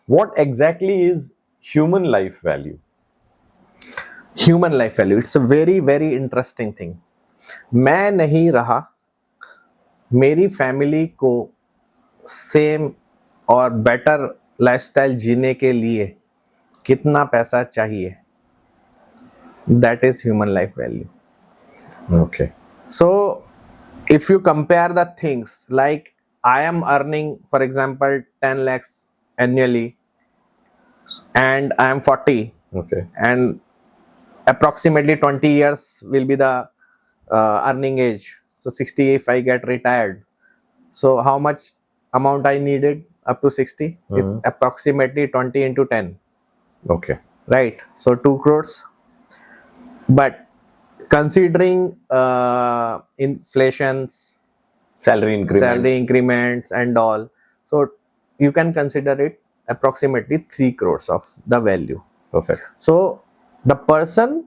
What exactly is human life value? Human life value, it's a very very interesting thing. मैं नहीं रहा, मेरी family को same और बेटर लाइफस्टाइल जीने के लिए कितना पैसा चाहिए, that is human life value. Okay. So if you compare the things, like I am earning for example 10 lakhs annually and I am 40, Okay. and approximately 20 years will be the earning age. So 60 if I get retired. So how much amount I needed up to 60? It approximately 20 into 10. Okay. Right. So 2 crores. But considering inflations, Salary increments and all, so you can consider it approximately 3 crores of the value. Perfect. So the person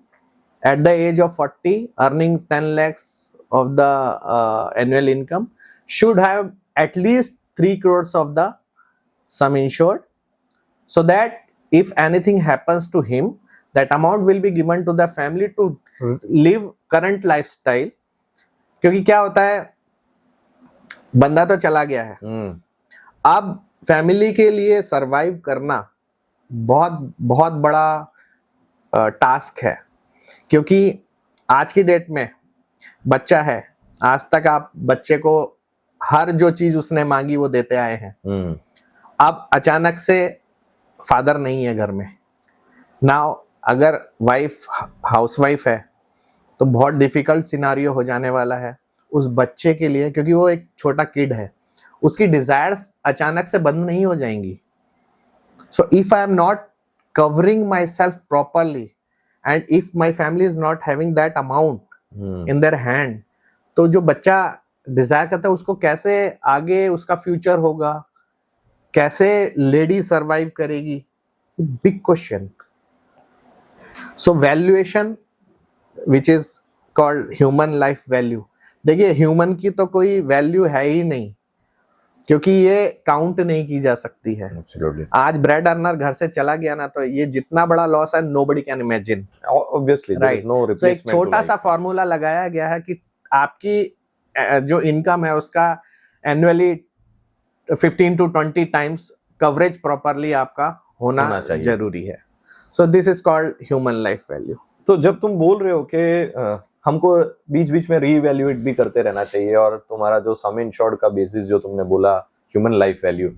at the age of 40 earning 10 lakhs of the annual income should have at least 3 crores of the sum insured, so that if anything happens to him, that amount will be given to the family to live current lifestyle. क्योंकि क्या होता है, बंदा तो चला गया है, अब फैमिली के लिए सरवाइव करना बहुत बहुत बड़ा टास्क है. क्योंकि आज की डेट में बच्चा है, आज तक आप बच्चे को हर जो चीज उसने मांगी वो देते आए हैं. अब अचानक से फादर नहीं है घर में. नाउ अगर वाइफ हाउसवाइफ है तो बहुत डिफिकल्ट सिनारियो हो जाने वाला है उस बच्चे के लिए, क्योंकि वो एक छोटा किड है, उसकी डिजायर्स अचानक से बंद नहीं हो जाएंगी. So if I am not covering myself properly and if my family is not having that amount in their hand, तो जो बच्चा डिजायर करता है उसको कैसे आगे उसका फ्यूचर होगा, कैसे लेडी सरवाइव करेगी, big question. So valuation which is called human life value. देखिए ह्यूमन की तो कोई वैल्यू है ही नहीं, क्योंकि ये काउंट नहीं की जा सकती है. Absolutely. आज ब्रेड अर्नर घर से चला गया ना, तो ये जितना बड़ा लॉस है nobody can imagine. Obviously, there is no तो replacement. एक छोटा to सा life. फॉर्मूला लगाया गया है कि आपकी जो इनकम है उसका annually 15 to 20 times coverage properly आपका होना चाहिए. जरूरी है. So this is called human life value. तो जब तुम बोल रहे हो कि हमको बीच बीच में रीवैल्यूएट भी करते रहना चाहिए, और तुम्हारा जो सम इंश्योर्ड का बेसिस जो तुमने बोला ह्यूमन लाइफ वैल्यू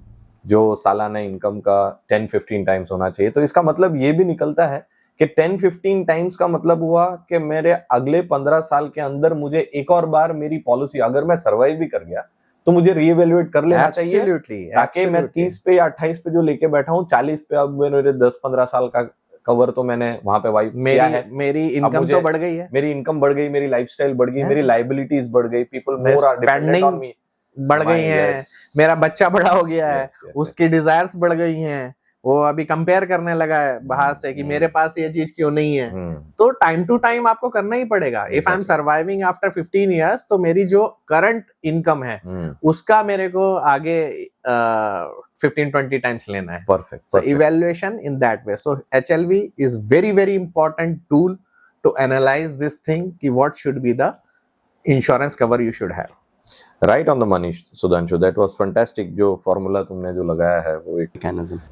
जो सालाना इनकम का 10-15 टाइम्स होना चाहिए, तो इसका मतलब ये भी निकलता है कि 10-15 टाइम्स का मतलब हुआ कि मेरे अगले 15 साल के अंदर मुझे एक और बार मेरी पॉलिसी, अगर मैं सर्वाइव भी कर गया तो मुझे रीवैल्यूएट कर लेना चाहिए, ताकि मैं 30 पे या 28 पे जो लेके बैठा हूँ 40 पे अब मेरे 10-15 साल का कवर तो मैंने वहां पे वाइफ किया है. मेरी इनकम तो बढ़ गई है, मेरी इनकम बढ़ गई, मेरी लाइफस्टाइल बढ़ गई, मेरी लाइबिलिटीज बढ़ गई, people more are dependent on me बढ़ गई हैं, मेरा बच्चा बड़ा हो गया है, उसकी डिजायर्स बढ़ गई हैं, वो अभी कंपेयर करने लगा है बाहर से कि मेरे पास ये चीज क्यों नहीं है. तो टाइम टू टाइम आपको करना ही पड़ेगा. If I am surviving after 15 years, तो मेरी जो करंट इनकम है उसका मेरे को आगे 15-20 टाइम्स लेना है. Perfect. So evaluation in that way. So HLV is very very important tool to analyze this thing कि what should be the insurance cover you should have. Right on the money, Sudhanshu. That was fantastic. जो formula तुमने जो लगाया है वो एक mechanism.